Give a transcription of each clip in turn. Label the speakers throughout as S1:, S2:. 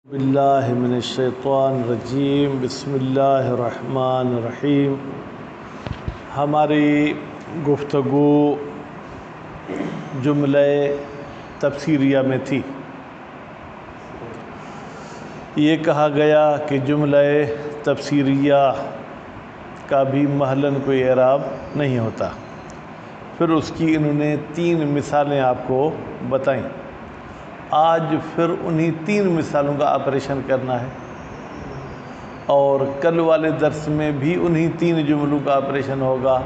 S1: باللہ من الشیطان الرجیم بسم اللہ الرحمن الرحیم۔ ہماری گفتگو جملہ تفسیریہ میں تھی۔ یہ کہا گیا کہ جملہ تفسیریہ کا بھی محلاً کوئی اعراب نہیں ہوتا۔ پھر اس کی انہوں نے 3 مثالیں آپ کو بتائیں۔ آج پھر انہی 3 مثالوں کا آپریشن کرنا ہے، اور کل والے درس میں بھی انہی 3 جملوں کا آپریشن ہوگا۔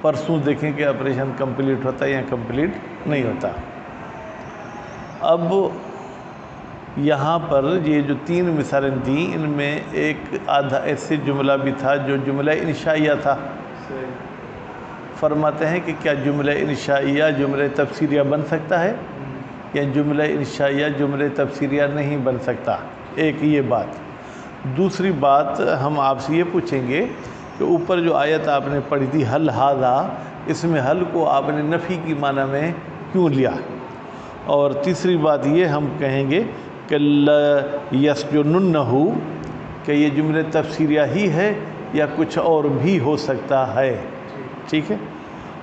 S1: پرسوں دیکھیں کہ آپریشن کمپلیٹ ہوتا ہے یا کمپلیٹ نہیں ہوتا۔ اب یہاں پر یہ جو 3 مثالیں دیں، ان میں ایک آدھا ایسے جملہ بھی تھا جو جملہ انشائیہ تھا۔ فرماتے ہیں کہ کیا جملہ انشائیہ جملہ تفسیریہ بن سکتا ہے یا جملہ انشائیہ جملہ تفسیریہ نہیں بن سکتا؟ ایک یہ بات۔ دوسری بات ہم آپ سے یہ پوچھیں گے کہ اوپر جو آیت آپ نے پڑھی تھی حل ھذا، اس میں حل کو آپ نے نفی کی معنی میں کیوں لیا؟ اور تیسری بات یہ ہم کہیں گے کہ یسجننہ، کہ یہ جملہ تفسیریہ ہی ہے یا کچھ اور بھی ہو سکتا ہے۔ ٹھیک ہے؟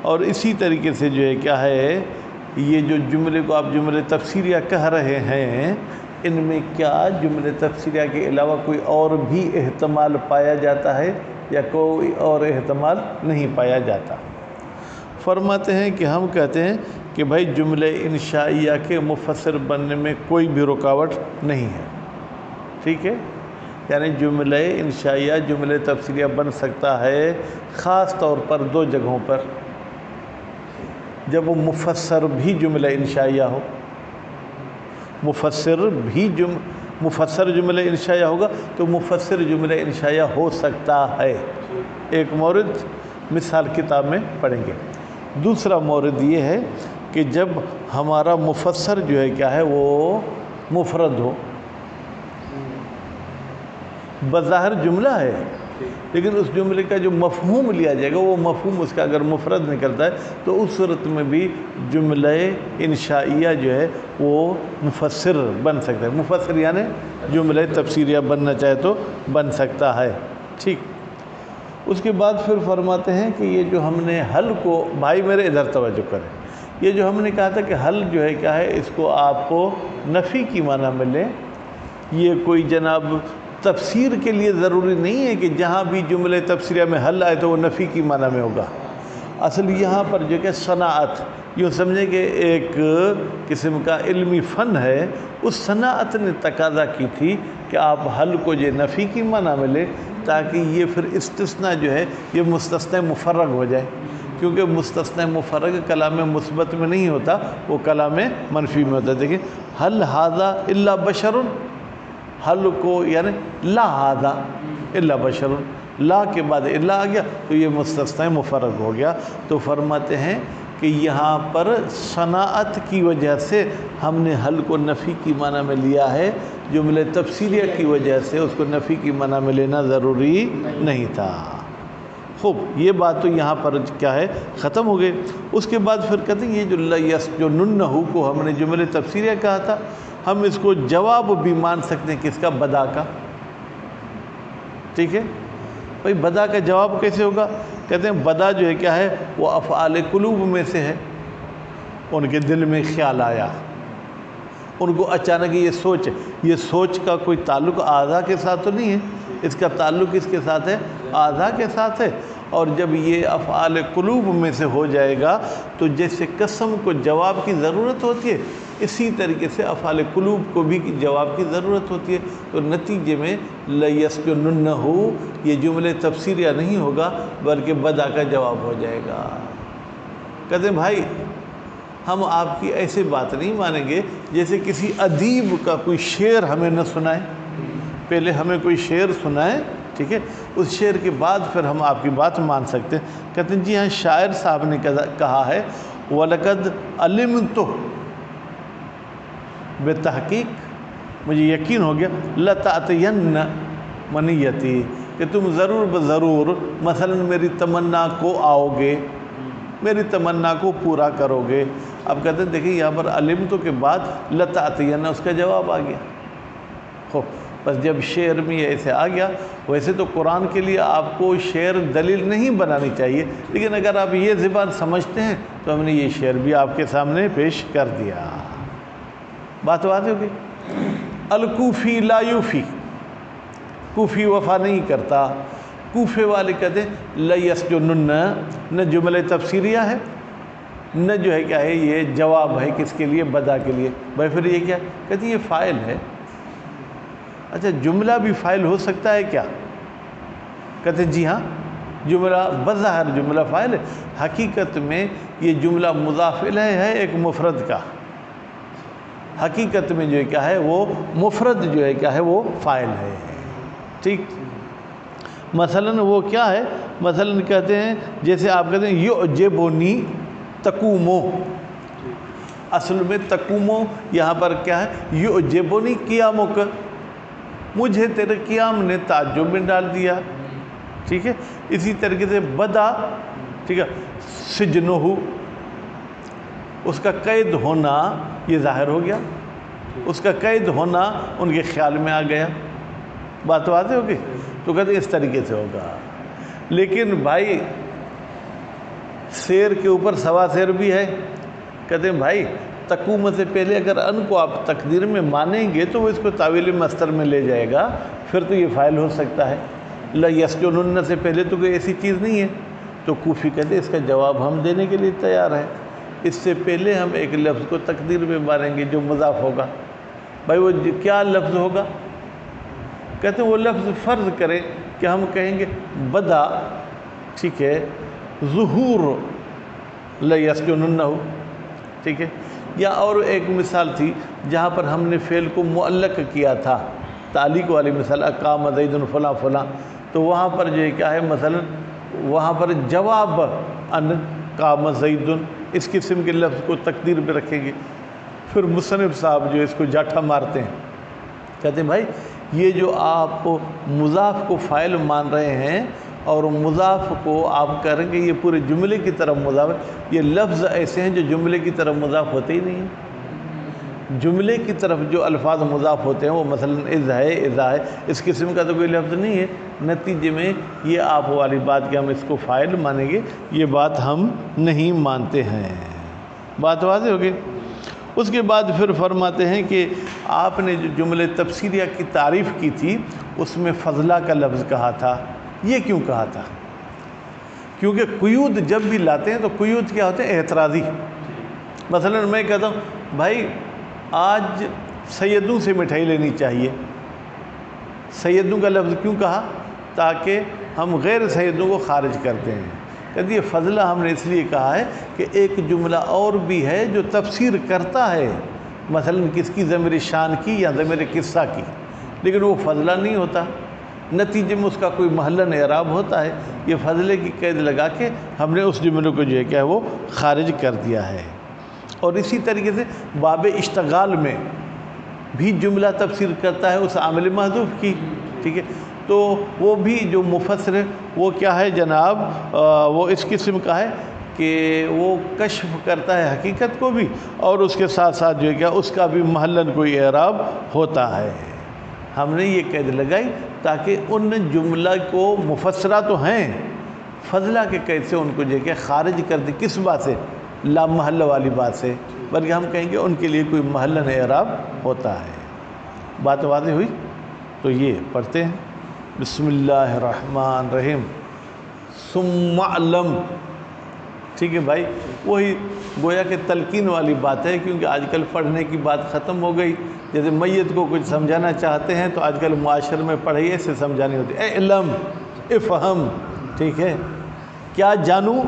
S1: اور اسی طریقے سے جو ہے کیا ہے، یہ جو جملے کو آپ جملے تفسیریہ کہہ رہے ہیں، ان میں کیا جملے تفسیریہ کے علاوہ کوئی اور بھی احتمال پایا جاتا ہے یا کوئی اور احتمال نہیں پایا جاتا؟ فرماتے ہیں کہ ہم کہتے ہیں کہ بھائی جملہ انشائیہ کے مفسر بننے میں کوئی بھی رکاوٹ نہیں ہے۔ ٹھیک ہے؟ یعنی جملہ انشائیہ جملہ تفسیریہ بن سکتا ہے خاص طور پر 2 جگہوں پر، جب وہ مفسر بھی جملہ انشائیہ ہو۔ مفسر جملہ انشائیہ ہوگا تو مفسر جملہ انشائیہ ہو سکتا ہے۔ ایک مورد مثال کتاب میں پڑھیں گے۔ دوسرا مورد یہ ہے کہ جب ہمارا مفسر جو ہے کیا ہے، وہ مفرد ہو، بظاہر جملہ ہے لیکن اس جملے کا جو مفہوم لیا جائے گا وہ مفہوم اس کا اگر مفرد نکلتا ہے تو اس صورت میں بھی جملہ انشائیہ جو ہے وہ مفسر بن سکتا ہے۔ مفسر یعنی جملہ تفسیریہ بننا چاہے تو بن سکتا ہے۔ ٹھیک، اس کے بعد پھر فرماتے ہیں کہ یہ جو ہم نے حل کو، بھائی میرے ادھر توجہ کریں، یہ جو ہم نے کہا تھا کہ حل جو ہے کیا ہے، اس کو آپ کو نفی کی معنی میں لیں۔ یہ کوئی جناب تفسیر کے لیے ضروری نہیں ہے کہ جہاں بھی جملہ تفسیریہ میں حل آئے تو وہ نفی کی معنی میں ہوگا۔ اصل یہاں پر جو کہ صنعت، یوں سمجھیں کہ ایک قسم کا علمی فن ہے، اس صنعت نے تقاضا کی تھی کہ آپ حل کو جو نفی کی معنی میں لیں تاکہ یہ پھر استثناء جو ہے یہ مستثنی مفرغ ہو جائے، کیونکہ مستثنی مفرغ کلام مثبت میں نہیں ہوتا، وہ کلام منفی میں ہوتا ہے۔ دیکھیں حل ھذا الا بشر، حل کو یعنی لا ھذا الا بشر، لا کے بعد الا آ گیا تو یہ مستثنی مفرغ ہو گیا۔ تو فرماتے ہیں کہ یہاں پر صنعت کی وجہ سے ہم نے حل کو نفی کی معنی میں لیا ہے، جملہ تفسیریہ کی وجہ سے اس کو نفی کی معنی میں لینا ضروری نہیں تھا۔ خوب، یہ بات تو یہاں پر کیا ہے ختم ہو گئی۔ اس کے بعد پھر کہتے ہیں یہ جو لیسجننہ کو ہم نے جملہ تفسیریہ کہا تھا، ہم اس کو جواب بھی مان سکتے ہیں کس کا؟ بدا کا۔ ٹھیک ہے بھائی، بدا کا جواب کیسے ہوگا؟ کہتے ہیں بدا جو ہے کیا ہے، وہ افعال قلوب میں سے ہے۔ ان کے دل میں خیال آیا، ان کو اچانک یہ سوچ کا کوئی تعلق اعضاء کے ساتھ تو نہیں ہے، اس کا تعلق کس کے ساتھ ہے؟ اعضاء کے ساتھ ہے۔ اور جب یہ افعال قلوب میں سے ہو جائے گا تو جیسے قسم کو جواب کی ضرورت ہوتی ہے، اسی طریقے سے افعال قلوب کو بھی جواب کی ضرورت ہوتی ہے۔ تو نتیجے میں لیسجننہ یہ جملہ تفسیریہ نہیں ہوگا بلکہ بدا کا جواب ہو جائے گا۔ کہتے ہیں بھائی ہم آپ کی ایسے بات نہیں مانیں گے جیسے کسی ادیب کا کوئی شعر ہمیں نہ سنائے، پہلے ہمیں کوئی شعر سنائے، ٹھیک ہے، اس شعر کے بعد پھر ہم آپ کی بات مان سکتے ہیں۔ کہتے ہیں جی ہاں، شاعر صاحب نے کہا ہے وَلَقَدْ عَلِمْتُ، بے تحقیق مجھے یقین ہو گیا، لَتَأْتِيَنَّ مَنِيَّتِي، کہ تم ضرور بضرور مثلا میری تمنا کو آؤ گے، میری تمنا کو پورا کرو گے۔ اب کہتے ہیں دیکھیں یہاں پر علمتو کے بعد لَتَأْتِيَنَّ اس کا جواب آ گیا۔ خب بس جب شعر میں ایسے آ گیا، ویسے تو قرآن کے لیے آپ کو شعر دلیل نہیں بنانی چاہیے، لیکن اگر آپ یہ زبان سمجھتے ہیں تو ہم نے یہ شعر بھی آپ کے سامنے پیش کر دیا۔ بات واضح ہوگی۔ الکوفی لا یوفی، کوفی وفا نہیں کرتا۔ کوفے والے کہتے ہیں لیسجنن، نہ جملہ تفسیریہ ہے نہ جو ہے کیا ہے یہ جواب ہے کس کے لیے؟ بدا کے لیے۔ بھائی پھر یہ کیا کہتے ہیں؟ یہ فاعل ہے۔ اچھا جملہ بھی فاعل ہو سکتا ہے کیا؟ کہتے ہیں جی ہاں، جملہ بظاہر جملہ فاعل ہے، حقیقت میں یہ جملہ مضاف الیہ ہے ایک مفرد کا، حقیقت میں جو ہے کیا ہے وہ مفرد جو ہے کیا ہے وہ فاعل ہے۔ ٹھیک، مثلا وہ کیا ہے؟ مثلا کہتے ہیں جیسے آپ کہتے ہیں یعجبنی تقومو، اصل میں تقومو یہاں پر کیا ہے؟ یعجبنی قیامک، مجھے تیرے قیام نے تعجب میں ڈال دیا۔ ٹھیک ہے، اسی طریقے سے بدا، ٹھیک ہے، سجنہ، اس کا قید ہونا یہ ظاہر ہو گیا، اس کا قید ہونا ان کے خیال میں آ گیا۔ بات واضح ہوگی؟ تو کہتے ہیں اس طریقے سے ہوگا۔ لیکن بھائی شعر کے اوپر سوا شعر بھی ہے، کہتے ہیں بھائی تقوم سے پہلے اگر ان کو آپ تقدیر میں مانیں گے تو وہ اس کو تعویل مصدر میں لے جائے گا، پھر تو یہ فاعل ہو سکتا ہے۔ لیسجنن سے پہلے تو کوئی ایسی چیز نہیں ہے، تو کوفی کہتے ہیں اس کا جواب ہم دینے کے لیے تیار ہیں۔ اس سے پہلے ہم ایک لفظ کو تقدیر میں مانیں گے جو مضاف ہوگا۔ بھائی وہ کیا لفظ ہوگا؟ کہتے ہیں وہ لفظ فرض کریں کہ ہم کہیں گے بدا، ٹھیک ہے، ظہور لیسجننہ، ٹھیک ہے، یا اور ایک مثال تھی جہاں پر ہم نے فعل کو معلق کیا تھا، تعلیق والی مثال، اقام زید فلاں فلاں، تو وہاں پر جو ہے کیا ہے مثلا وہاں پر جواب ان قام زید اس قسم کے لفظ کو تقدیر میں رکھیں گے۔ پھر مصنف صاحب جو اس کو جاٹھا مارتے ہیں، کہتے ہیں بھائی یہ جو آپ مضاف کو فاعل مان رہے ہیں اور مضاف کو آپ کریں گے یہ پورے جملے کی طرف مضاف ہے، یہ لفظ ایسے ہیں جو جملے کی طرف مضاف ہوتے ہی نہیں ہیں۔ جملے کی طرف جو الفاظ مضاف ہوتے ہیں وہ مثلا اذ ہے، اذا ہے، اس قسم کا تو کوئی لفظ نہیں ہے۔ نتیجے میں یہ آپ والی بات کہ ہم اس کو فاعل مانیں گے، یہ بات ہم نہیں مانتے ہیں۔ بات واضح ہوگی؟ اس کے بعد پھر فرماتے ہیں کہ آپ نے جو جملے تفسیریہ کی تعریف کی تھی اس میں فضلہ کا لفظ کہا تھا، یہ کیوں کہا تھا؟ کیونکہ قیود جب بھی لاتے ہیں تو قیود کیا ہوتے ہیں؟ اعتراضی۔ مثلا میں کہتا ہوں بھائی آج سیدوں سے مٹھائی لینی چاہیے، سیدوں کا لفظ کیوں کہا؟ تاکہ ہم غیر سیدوں کو خارج کرتے ہیں۔ کہتے یہ فضلہ ہم نے اس لیے کہا ہے کہ ایک جملہ اور بھی ہے جو تفسیر کرتا ہے، مثلا کس کی؟ ضمیر شان کی یا ضمیر قصہ کی، لیکن وہ فضلہ نہیں ہوتا، نتیجے میں اس کا کوئی محلاً اعراب ہوتا ہے۔ یہ فضلے کی قید لگا کے ہم نے اس جملے کو جو ہے کیا وہ خارج کر دیا ہے۔ اور اسی طریقے سے باب اشتغال میں بھی جملہ تفسیر کرتا ہے اس عامل محذوف کی، ٹھیک ہے، تو وہ بھی جو مفسر ہے وہ کیا ہے جناب، وہ اس قسم کا ہے کہ وہ کشف کرتا ہے حقیقت کو بھی اور اس کے ساتھ ساتھ جو ہے کیا اس کا بھی محلاً کوئی اعراب ہوتا ہے۔ ہم نے یہ قید لگائی تاکہ ان جملہ کو مفسرہ تو ہیں، فضلہ کے قید سے ان کو جو ہے کہ خارج کر دیں۔ کس بات سے؟ لا محل والی بات سے، بلکہ ہم کہیں گے ان کے لیے کوئی محلاً اعراب ہوتا ہے۔ بات واضح ہوئی؟ تو یہ پڑھتے ہیں بسم اللہ الرحمن الرحیم، ثم اعلم، ٹھیک ہے بھائی، وہی گویا کہ تلقین والی بات ہے، کیونکہ آج کل پڑھنے کی بات ختم ہو گئی۔ جیسے میت کو کچھ سمجھانا چاہتے ہیں تو آج کل معاشر میں پڑھائی سے سمجھانی ہوتی ہے، اے علم افہم، ٹھیک ہے، کیا جانوں؟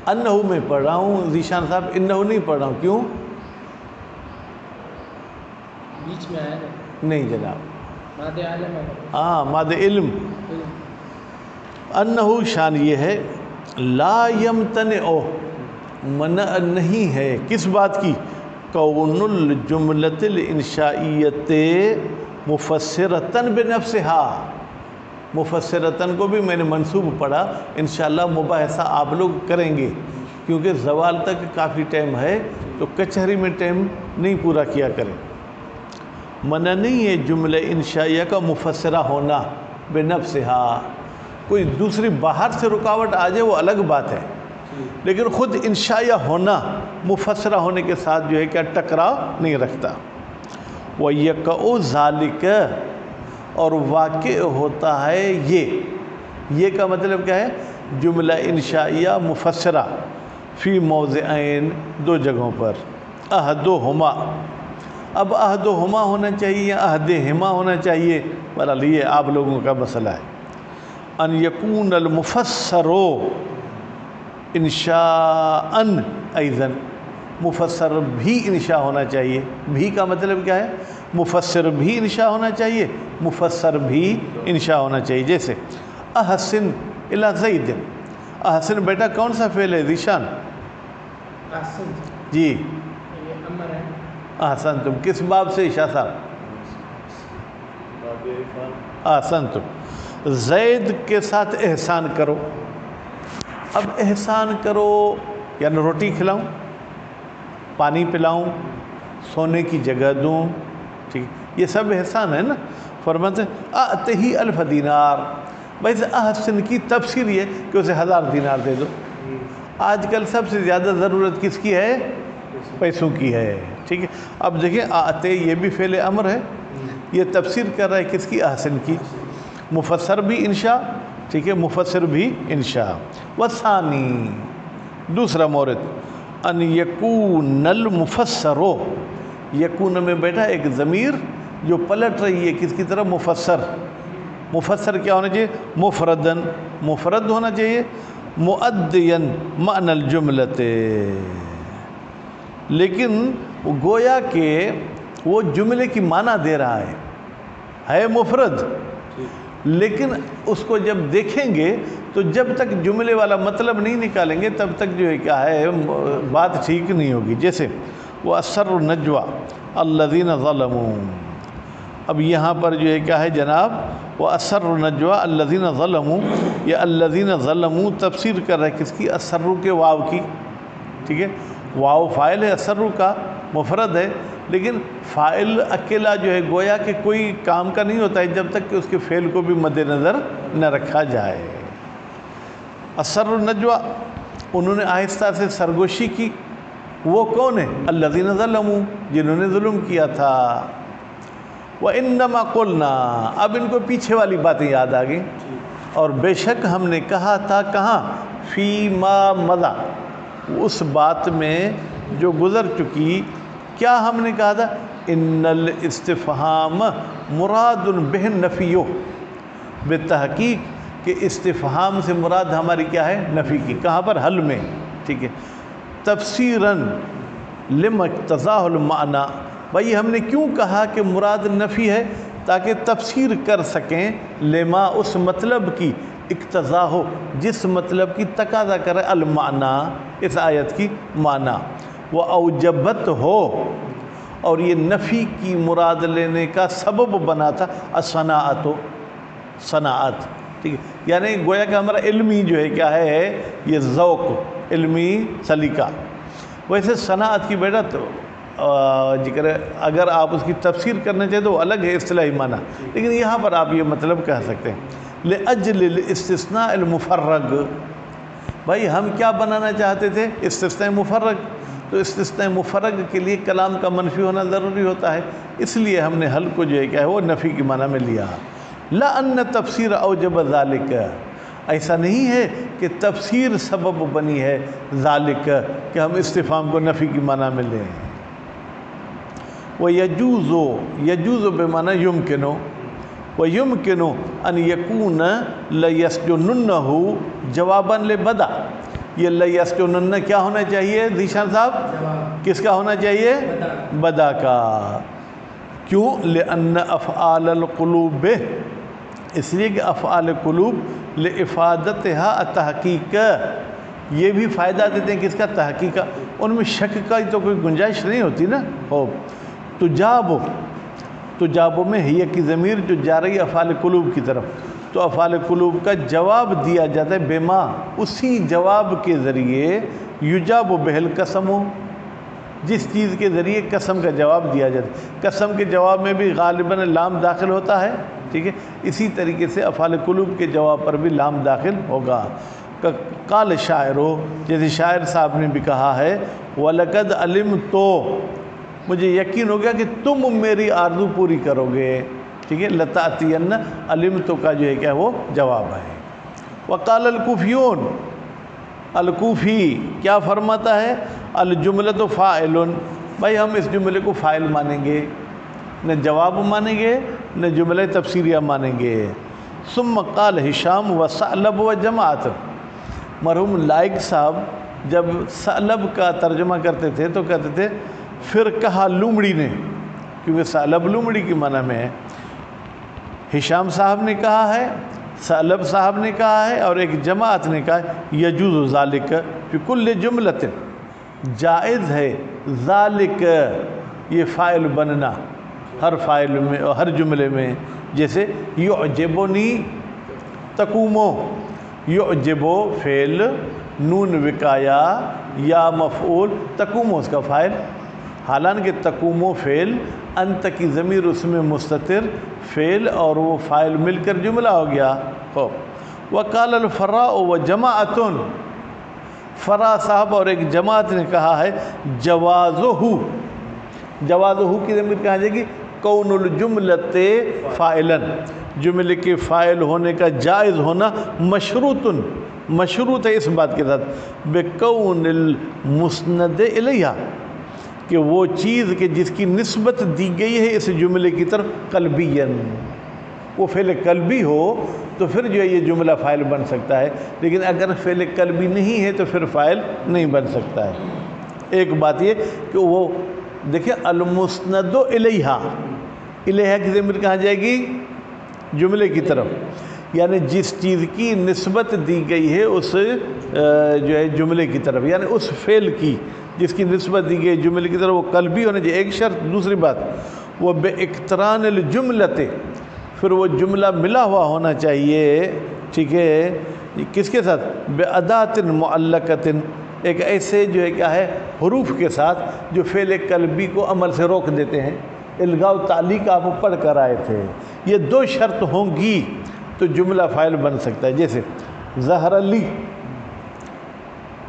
S1: انہو میں پڑھ رہا ہوں ذیشان صاحب، انہو نہیں پڑھ رہا ہوں، کیوں؟
S2: بیچ میں آیا
S1: نہیں جناب،
S2: مادہ عالم ہے،
S1: ہاں مادہ علم۔ انہو شان یہ ہے لا یمتنع، منع نہیں ہے کس بات کی؟ کون الجملۃ الانشائیۃ مفسرۃ بنفسہا، مفسرتاً کو بھی میں نے منصوب پڑھا، انشاءاللہ مباحثہ آپ لوگ کریں گے، کیونکہ زوال تک کافی ٹائم ہے تو کچہری میں ٹائم نہیں پورا کیا کریں۔ منع نہیں ہے جملہ انشائیہ کا مفسرہ ہونا بنفسہا، کوئی دوسری باہر سے رکاوٹ آ جائے وہ الگ بات ہے، لیکن خود انشائیہ ہونا مفسرہ ہونے کے ساتھ جو ہے کیا ٹکراؤ نہیں رکھتا۔ وَيَقَعُ ذَلِكَ، اور واقع ہوتا ہے یہ کا مطلب کیا ہے؟ جملہ انشائیہ مفسرہ فی موضعین، دو جگہوں پر، احدہما، اب احدہما ہونا چاہیے یا احدہما ہونا چاہیے، بہرحال یہ آپ لوگوں کا مسئلہ ہے۔ ان یکون المفسر انشاء ایضاً، مفسر بھی انشاء ہونا چاہیے، بھی کا مطلب کیا ہے؟ مفسر بھی انشاء ہونا چاہیے، مفسر بھی انشاء ہونا چاہیے۔ جیسے احسن الی زید، احسن بیٹا کون سا فعل ہے ذیشان؟
S2: احسن
S1: جی
S2: یہ امر ہے۔
S1: احسن تم، کس باب سے شاہ صاحب؟ احسن تم، زید کے ساتھ احسان کرو۔ اب احسان کرو یعنی روٹی کھلاؤں، پانی پلاؤں، سونے کی جگہ دوں، ٹھیک، یہ سب احسان ہے نا۔ فرماتے ہیں اعطہ الف دینار، ویسے احسن کی تفسیر یہ کہ اسے 1000 دینار دے دو۔ آج کل سب سے زیادہ ضرورت کس کی ہے؟ پیسوں کی ہے، ٹھیک ہے۔ اب دیکھیں اعطہ یہ بھی فعل امر ہے، یہ تفسیر کر رہا ہے کس کی؟ احسن کی، مفسر بھی انشاء، ٹھیک ہے، مفسر بھی انشاء۔ والثانی، دوسرا مورد، ان یکون المفسر، یکون میں بیٹھا ایک ضمیر جو پلٹ رہی ہے کس کی طرف؟ مفسر۔ مفسر کیا ہونا چاہیے؟ مفردن، مفرد ہونا چاہیے، مؤدین معنی الجملۃ، لیکن گویا کہ وہ جملے کی معنی دے رہا ہے مفرد، لیکن اس کو جب دیکھیں گے تو جب تک جملے والا مطلب نہیں نکالیں گے تب تک جو ہے کیا ہے بات ٹھیک نہیں ہوگی۔ جیسے وہ اسر النجوى الذین ظلموا، اب یہاں پر جو ہے کیا ہے جناب؟ وہ اسر النجوى الذین ظلموا، یہ الذین ظلموا تفسیر کر رہے کس کی؟ اسرو کے واو کی، ٹھیک ہے، واو فاعل ہے، اسرو کا مفرد ہے، لیکن فاعل اکیلا جو ہے گویا کہ کوئی کام کا نہیں ہوتا ہے جب تک کہ اس کے فعل کو بھی مد نظر نہ رکھا جائے۔ اسر النجوى، انہوں نے آہستہ سے سرگوشی کی، وہ کون ہے؟ الذین ظلموا، جنہوں نے ظلم کیا تھا۔ وَإِنَّمَا قُلْنَا، اب ان کو پیچھے والی باتیں یاد آ گئیں، اور بے شک ہم نے کہا تھا، کہاں؟ فی ما مضی، اس بات میں جو گزر چکی، کیا ہم نے کہا تھا؟ ان الاستفہام مراد بہ النفی، بالتحقیق کہ استفہام سے مراد ہماری کیا ہے؟ نفی کی، کہاں پر؟ حل میں، ٹھیک ہے، تفسیراً لما اقتضاہ المعنی، بھائی ہم نے کیوں کہا کہ مراد نفی ہے؟ تاکہ تفسیر کر سکیں لما، اس مطلب کی، اقتضا ہو، جس مطلب کی تقاضا کرے، المعنی، اس آیت کی معنی، وہ اوجبت ہو، اور یہ نفی کی مراد لینے کا سبب بنا تھا الصناعت، صناعت، ٹھیک ہے، یعنی گویا کہ ہمارا علمی جو ہے کیا ہے؟ یہ ذوق، علمی سلیقہ۔ ویسے صناعت کی بیٹا تو ذکر ہے، اگر آپ اس کی تفسیر کرنا چاہیں تو وہ الگ ہے اصطلاحی معنی، لیکن یہاں پر آپ یہ مطلب کہہ سکتے ہیں لأجل الاستثناء المفرغ، بھائی ہم کیا بنانا چاہتے تھے؟ استثناء مفرغ، تو استثناء مفرغ کے لیے کلام کا منفی ہونا ضروری ہوتا ہے، اس لیے ہم نے حل کو جو ہے کیا ہے وہ نفی کی معنی میں لیا۔ لا ان تفسیر اوجب ذالک، ایسا نہیں ہے کہ تفسیر سبب بنی ہے ذالک کہ ہم استفہام کو نفی کی معنی میں لیں۔ وَيَجُوزُ، يَجُوزُ بمعنی يمکن، وَيُمْكِنُ أَنْ يَكُونَ لَيَسْجُنُنَّهُ جواباً لِبَدَا، یہ لَيَسْجُنُنَّ کیا ہونا چاہیے ذیشان صاحب؟ کس کا ہونا چاہیے؟ بدا کا۔ کیوں؟ لِأَنَّ أَفْعَالَ الْقُلُوبِ، اس لیے کہ افعال قلوب لِإِفَادَتِهَا التحقیق، یہ بھی فائدہ دیتے ہیں کس کا؟ تحقیق کا، ان میں شک کا تو کوئی گنجائش نہیں ہوتی نا۔ ہو تجابو میں ہی کی ضمیر جو جا رہی ہے افعال قلوب کی طرف، تو افعال قلوب کا جواب دیا جاتا ہے بما، اسی جواب کے ذریعے یجاب بہ القسم، جس چیز کے ذریعے قسم کا جواب دیا جاتا ہے، قسم کے جواب میں بھی غالباً لام داخل ہوتا ہے، ٹھیک ہے، اسی طریقے سے افعال قلوب کے جواب پر بھی لام داخل ہوگا۔ قال شاعر، جیسے شاعر صاحب نے بھی کہا ہے، وَلَقَدْ عَلِمْتُ، مجھے یقین ہو گیا کہ تم میری آرزو پوری کرو گے، ٹھیک ہے، لَتَأْتِيَنَّ، علمت کا جو ہے کیا وہ جواب ہے۔ وقال الکوفیون، الکوفی کیا فرماتا ہے، الجملۃ فاعل، بھائی ہم اس جملے کو فاعل مانیں گے، نہ جواب مانیں گے نہ جملہ تفسیریہ مانیں گے۔ ثم قال ہشام وثعلب وجماعت، مرحوم لائق صاحب جب ثعلب کا ترجمہ کرتے تھے تو کہتے تھے پھر کہا لومڑی نے، کیونکہ ثعلب لومڑی کی معنی میں ہے۔ ہشام صاحب نے کہا ہے، ثعلب صاحب نے کہا ہے، اور ایک جماعت نے کہا ہے یجوز ذالک فی کل جملۃ، جائز ہے ذالک یہ فاعل بننا ہر فاعل میں اور ہر جملے میں، جیسے یعجبنی تقومو، یعجبو فعل، نون وقایا یا مفعول، تقومو اس کا فاعل، حالانکہ تقومو فعل، انت کی ضمیر اس میں مستتر، فعل اور وہ فاعل مل کر جملہ ہو گیا۔ وقال الفراء وجماعت، فرا صاحب اور ایک جماعت نے کہا ہے جوازہ، جوازہ کی ضمیر کہاں جائے گی، کون الجملۃ فاعلا، جملے کے فاعل ہونے کا جائز ہونا مشروط، مشروط ہے اس بات کے ساتھ بکون المسند الیہا، کہ وہ چیز کہ جس کی نسبت دی گئی ہے اس جملے کی طرف قلبیاً، وہ فعل قلبی ہو تو پھر جو ہے یہ جملہ فاعل بن سکتا ہے، لیکن اگر فعل قلبی نہیں ہے تو پھر فاعل نہیں بن سکتا ہے۔ ایک بات یہ کہ وہ دیکھیں المسند الیہا، الیہا کی ضمیر کہاں جائے گی، جملے کی طرف، یعنی جس چیز کی نسبت دی گئی ہے اس جو ہے جملے کی طرف، یعنی اس فعل کی جس کی نسبت دی گئی جملے کی طرف وہ قلبی ہونا چاہیے، ایک شرط۔ دوسری بات وہ باقتران الجملۃ، پھر وہ جملہ ملا ہوا ہونا چاہیے، ٹھیک ہے، کس کے ساتھ، بادات معلقۃ، ایک ایسے جو ہے کیا ہے حروف کے ساتھ جو فعل قلبی کو عمل سے روک دیتے ہیں، الغاء و تعلیق آپ پڑھ کر آئے تھے، یہ دو شرط ہوں گی تو جملہ فاعل بن سکتا ہے۔ جیسے ظہر لی،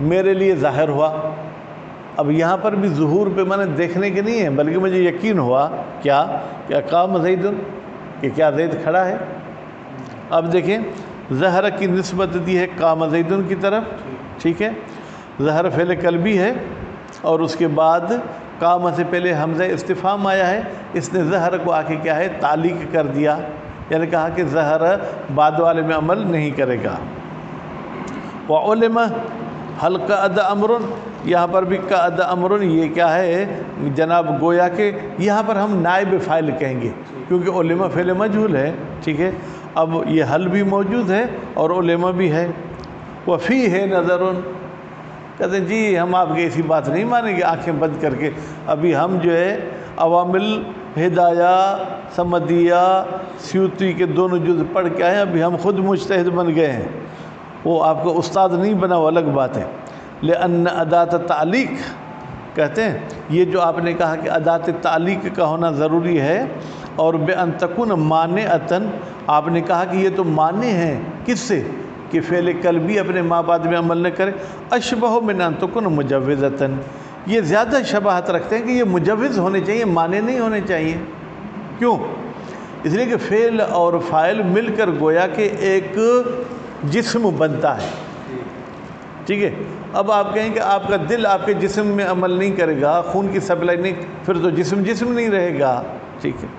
S1: میرے لیے ظاہر ہوا، اب یہاں پر بھی ظہور پہ میں نے دیکھنے کے نہیں ہے بلکہ مجھے یقین ہوا کیا کہ قام زید، کہ کیا زید کھڑا ہے۔ اب دیکھیں ظہر کی نسبت دی ہے قام زید کی طرف، ٹھیک ہے، ظہر فعل قلبی ہے اور اس کے بعد قام سے پہلے حمزہ استفہام آیا ہے، اس نے ظہر کو آ کے کیا ہے تعلیق کر دیا، یعنی کہا کہ ظہر بعد والے میں عمل نہیں کرے گا۔ وعلم حل قعد امر، یہاں پر بھی قعد امر، یہ کیا ہے جناب گویا کہ یہاں پر ہم نائب فاعل کہیں گے کیونکہ علم فعل مجہول ہے، ٹھیک ہے، اب یہ حل بھی موجود ہے اور علم بھی ہے۔ وفیہ نظر، کہتے ہیں جی ہم آپ کی ایسی بات نہیں مانیں گے آنکھیں بند کر کے، ابھی ہم جو ہے عوامل ہدایہ سمدیہ سیوطی کے دونوں جز پڑھ کے آئے ہیں، ابھی ہم خود مجتہد بن گئے ہیں، وہ آپ کو استاد نہیں بنا، وہ الگ بات ہے۔ لأن ادات تعلیق، کہتے ہیں یہ جو آپ نے کہا کہ ادات تعلیق کا ہونا ضروری ہے، اور بأن تکون مانعۃ، آپ نے کہا کہ یہ تو مانع ہیں کس سے، کہ فعل قلبی اپنے ماں بعد میں عمل نہ کرے، اشبہ من ان تکون مجوزۃ، یہ زیادہ شباہت رکھتے ہیں کہ یہ مجوز ہونے چاہیے، مانع نہیں ہونے چاہیے۔ کیوں؟ اس لیے کہ فعل اور فاعل مل کر گویا کہ ایک جسم بنتا ہے، ٹھیک ہے۔ اب آپ کہیں کہ آپ کا دل آپ کے جسم میں عمل نہیں کرے گا، خون کی سپلائی نہیں، پھر تو جسم جسم نہیں رہے گا، ٹھیک ہے۔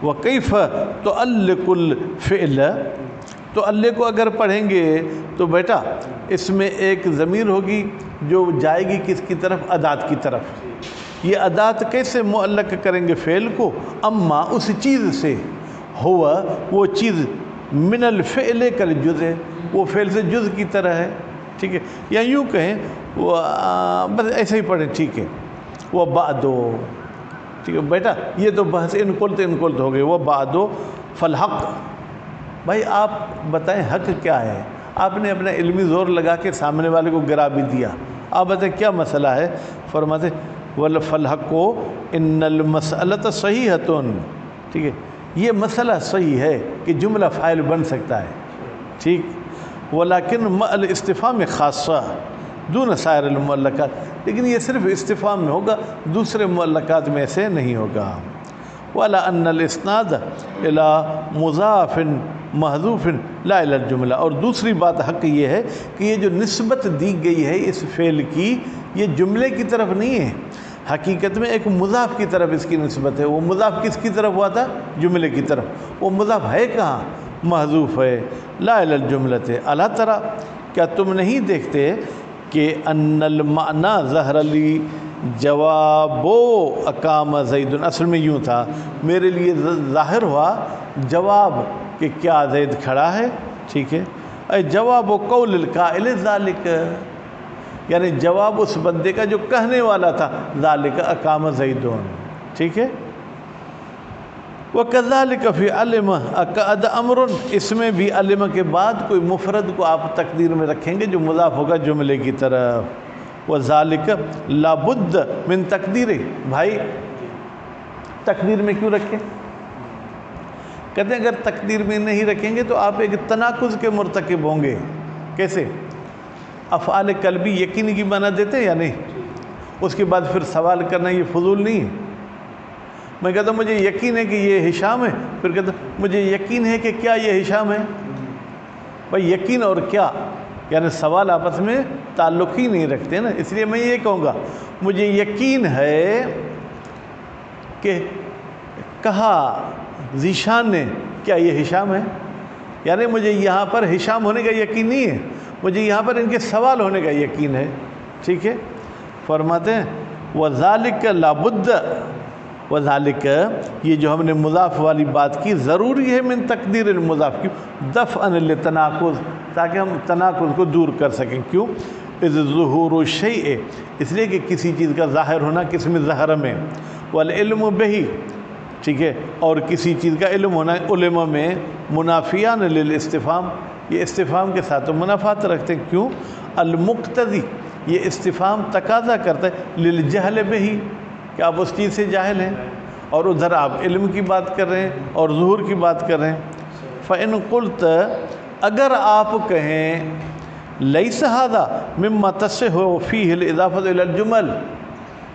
S1: وَكَيْفَ تُعَلِّقُ الْفِعْلَ، تو اللہ کو اگر پڑھیں گے تو بیٹا اس میں ایک ضمیر ہوگی جو جائے گی کس کی طرف، ادات کی طرف۔ یہ ادات کیسے معلق کریں گے فعل کو، اما اس چیز سے، ہوا وہ چیز، من الفعل کالجزء، وہ فعل سے جز کی طرح ہے، ٹھیک ہے، یا یوں کہیں وہ بس ایسے ہی پڑھیں، ٹھیک ہے۔ وہ بعدو، ٹھیک ہے بیٹا، یہ تو بحث انقلت ہو گئی۔ وہ بعدو فالحق، بھائی آپ بتائیں حق کیا ہے، آپ نے اپنا علمی زور لگا کے سامنے والے کو گرا بھی دیا، آپ بتائیں کیا مسئلہ ہے، فرماتے والفلحق کو ان المسألۃ صحیحۃ، ٹھیک ہے، یہ مسئلہ صحیح ہے کہ جملہ فاعل بن سکتا ہے، ٹھیک، ولیکن مع الاستفہام خاصہ دون سائر المعلقات، لیکن یہ صرف استفہام میں ہوگا، دوسرے معلقات میں ایسے نہیں ہوگا۔ ولا ان الاسناد الى مضاف محذوف لا الى الجملہ، اور دوسری بات حق یہ ہے کہ یہ جو نسبت دی گئی ہے اس فعل کی، یہ جملے کی طرف نہیں ہے، حقیقت میں ایک مضاف کی طرف اس کی نسبت ہے۔ وہ مضاف کس کی طرف ہوا تھا؟ جملے کی طرف۔ وہ مضاف ہے کہاں؟ محذوف ہے، لا الی الجملۃ۔ الا ترى، کیا تم نہیں دیکھتے کہ ان المعنی ظہر لی جواب اقام زید، اصل میں یوں تھا، میرے لیے ظاہر ہوا جواب کہ کیا زید کھڑا ہے، ٹھیک ہے، اے جواب قول القائل ذالک، یعنی جواب اس بندے کا جو کہنے والا تھا، ذالک اقام زیدون، ٹھیک ہے۔ وَكَذَلِكَ فِي عَلِمَ اَقَعَدَ أَمْرٌ، اس میں بھی علم کے بعد کوئی مفرد کو آپ تقدیر میں رکھیں گے جو مضاف ہوگا جملے کی طرف۔ وَذَلِكَ لَابُدَّ مِن تقدیر، بھائی تقدیر میں کیوں رکھیں؟ کہتے ہیں اگر تقدیر میں نہیں رکھیں گے تو آپ ایک تناقض کے مرتکب ہوں گے۔ کیسے؟ افعال قلبی یقین کی معنی دیتے ہیں یا نہیں؟ اس کے بعد پھر سوال کرنا یہ فضول نہیں ہے۔ میں کہتا ہوں مجھے یقین ہے کہ یہ ہشام ہے، پھر کہتا ہوں مجھے یقین ہے کہ کیا یہ ہشام ہے؟ بھائی یقین اور کیا، یعنی سوال آپس میں تعلق ہی نہیں رکھتے نا، اس لیے میں یہ کہوں گا مجھے یقین ہے کہ کہا ذیشان نے کیا یہ ہشام ہے، یعنی مجھے یہاں پر ہشام ہونے کا یقین نہیں ہے، مجھے یہاں پر ان کے سوال ہونے کا یقین ہے، ٹھیک ہے۔ فرماتے ہیں وَذَلِكَ لَابُدَّ، وَذَلِكَ یہ جو ہم نے مضاف والی بات کی ضروری ہے من تقدیر المضاف کی، دفعا للتناقض، تاکہ ہم تناقض کو دور کر سکیں۔ کیوں؟ اذ ظہور الشیء، اس لیے کہ کسی چیز کا ظاہر ہونا کس میں؟ ظہر میں، والعلم بہ، ٹھیک ہے، اور کسی چیز کا علم ہونا علم میں، منافیان للاستفہام، یہ استفہام کے ساتھ منافات رکھتے ہیں۔ کیوں؟ المقتضی، یہ استفہام تقاضا کرتا ہے للجہل بہ، کہ آپ اس چیز سے جاہل ہیں، اور ادھر آپ علم کی بات کر رہے ہیں اور ظہور کی بات کر رہے ہیں۔ فَإِن قُلْتَ، اگر آپ کہیں لَيْسَ هَذَا مِمَّا تَصِحُّ فِيهِ الْإِضَافَةُ إِلَى الْجُمَلِ،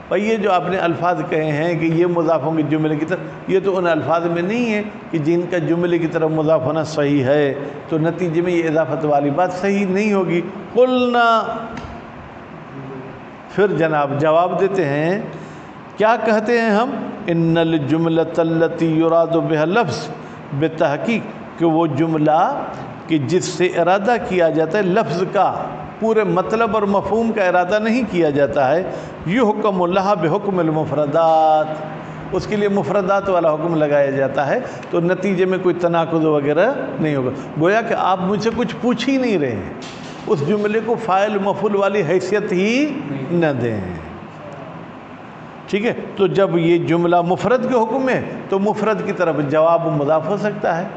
S1: بھائی یہ جو آپ نے الفاظ کہے ہیں کہ یہ مضاف ہوں گے جملے کی طرف، یہ تو ان الفاظ میں نہیں ہے کہ جن کا جملے کی طرف مضاف ہونا صحیح ہے، تو نتیجے میں یہ اضافت والی بات صحیح نہیں ہوگی۔ قلنا، پھر جناب جواب دیتے ہیں، کیا کہتے ہیں ہم؟ ان الجملۃ التی یراد بها لفظ، بتحقیق کہ وہ جملہ کہ جس سے ارادہ کیا جاتا ہے لفظ کا، پورے مطلب اور مفہوم کا ارادہ نہیں کیا جاتا ہے، یحکم لها بحکم المفردات، اس کے لیے مفردات والا حکم لگایا جاتا ہے، تو نتیجے میں کوئی تناقض وغیرہ نہیں ہوگا۔ گویا کہ آپ مجھ سے کچھ پوچھ ہی نہیں رہے ہیں، اس جملے کو فاعل مفعول والی حیثیت ہی نہ دیں، ٹھیک ہے۔ تو جب یہ جملہ مفرد کے حکم ہے تو مفرد کی طرف جواب مضاف ہو سکتا ہے،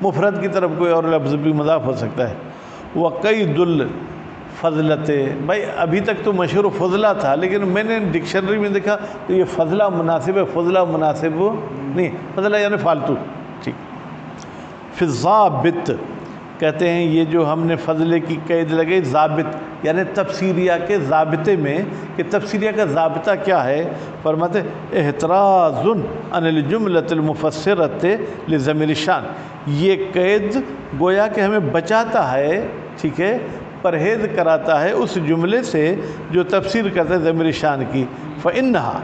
S1: مفرد کی طرف کوئی اور لفظ بھی مضاف ہو سکتا ہے۔ وقید الفضلت، بھائی ابھی تک تو مشہور فضلہ تھا، لیکن میں نے ڈکشنری میں دیکھا تو یہ فضلہ مناسب ہے، فضلہ مناسب نہیں، فضلہ یعنی فالتو، ٹھیک۔ پھر ضابط، کہتے ہیں یہ جو ہم نے فضلے کی قید لگے، ضابط یعنی تفسیریہ کے ضابطے میں، کہ تفسیریہ کا ضابطہ کیا ہے؟ فرماتے احتراز عن الجملۃ المفسرۃ لضمیر الشان، یہ قید گویا کہ ہمیں بچاتا ہے، ٹھیک ہے، پرہیز کراتا ہے اس جملے سے جو تفسیر کرتا ہے ضمیر شان کی۔ فإنہا،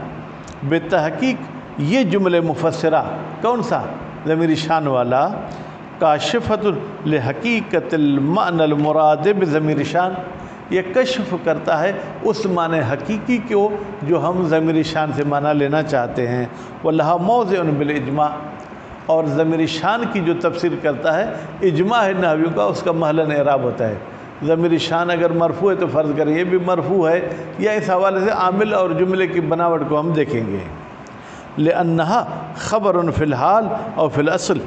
S1: بتحقیق یہ جملے مفسرہ، کون سا؟ ضمیر شان والا، کاشفۃ لحقیقت المعنی المراد بضمیر شان، یہ کشف کرتا ہے اس معنی حقیقی کو جو ہم ضمیر شان سے معنی لینا چاہتے ہیں۔ وَلَهَا مَوْضِعٌ بِالْإِجْمَاع، اور ضمیر شان کی جو تفسیر کرتا ہے اجماع ہے نحویوں کا، اس کا محل اعراب ہوتا ہے۔ ضمیر شان اگر مرفوع ہے تو فرض کریں یہ بھی مرفوع ہے، یا اس حوالے سے عامل اور جملے کی بناوٹ کو ہم دیکھیں گے۔ لِأَنَّهَا خَبَرٌ فِي الْحَالِ اور فِي الْأَصْلِ،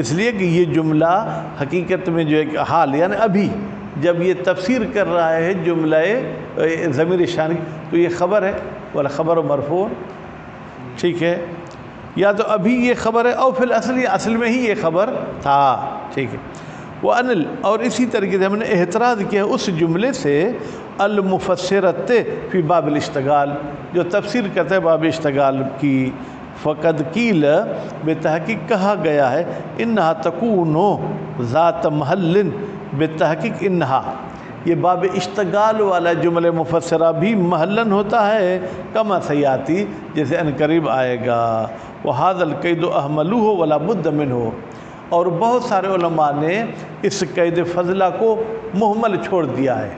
S1: اس لیے کہ یہ جملہ حقیقت میں جو ایک حال یعنی ابھی جب یہ تفسیر کر رہا ہے جملہ ضمیر شان کی، تو یہ خبر ہے، والخبر مرفوع، ٹھیک ہے، یا تو ابھی یہ خبر ہے او فی الاصل، یہ اصل میں ہی یہ خبر تھا، ٹھیک ہے۔ وہ انل، اور اسی طریقے سے ہم نے اعتراض کیا اس جملے سے المفسرت فی باب الاشتغال، جو تفسیر کرتے ہیں باب اشتغال کی، فقد قیل، بے تحقیق کہا گیا ہے، انہا تکون ذات محل، بے تحقیق انہا، یہ باب اشتغال والا جملہ مفسرہ بھی محلن ہوتا ہے، کما سیاتی، جیسے ان قریب آئے گا۔ وَهَذَا الْقَيْدُ أَحْمَلُوهُ وَلَا بُدَّ مِنْهُ، اور بہت سارے علماء نے اس قید فضلہ کو محمل چھوڑ دیا ہے،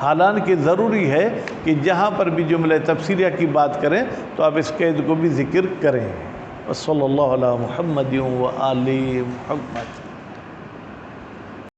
S1: حالانکہ ضروری ہے کہ جہاں پر بھی جملہ تفسیریہ کی بات کریں تو آپ اس قید کو بھی ذکر کریں۔ وصلی اللہ علی محمد و آل محمد۔